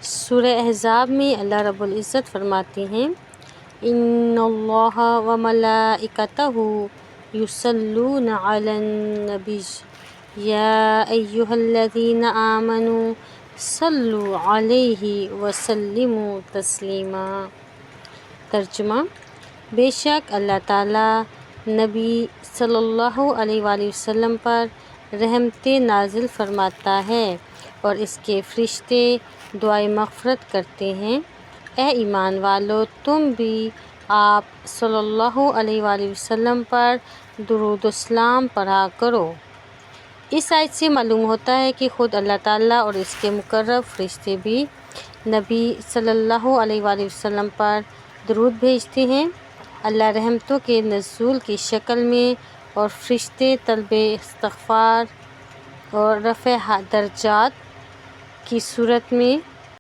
سورہ احزاب میں اللہ رب العزت فرماتے ہیں ان اللہ و ملائکتہ یصلون علی النبی یا ایہا الذین آمنوا صلوا علیہ وسلموا تسلیما۔ ترجمہ: بے شک اللہ تعالیٰ نبی صلی اللہ علیہ وآلہ وسلم پر رحمتیں نازل فرماتا ہے اور اس کے فرشتے دعائے مغفرت کرتے ہیں۔ اے ایمان والو، تم بھی آپ صلی اللہ علیہ وآلہ وسلم پر درود و سلام پڑھا کرو۔ اس آیت سے معلوم ہوتا ہے کہ خود اللہ تعالیٰ اور اس کے مقرب فرشتے بھی نبی صلی اللہ علیہ وآلہ وسلم پر درود بھیجتے ہیں۔ اللہ رحمتوں کے نزول کی شکل میں اور فرشتے طلب استغفار اور رفع درجات کی صورت میں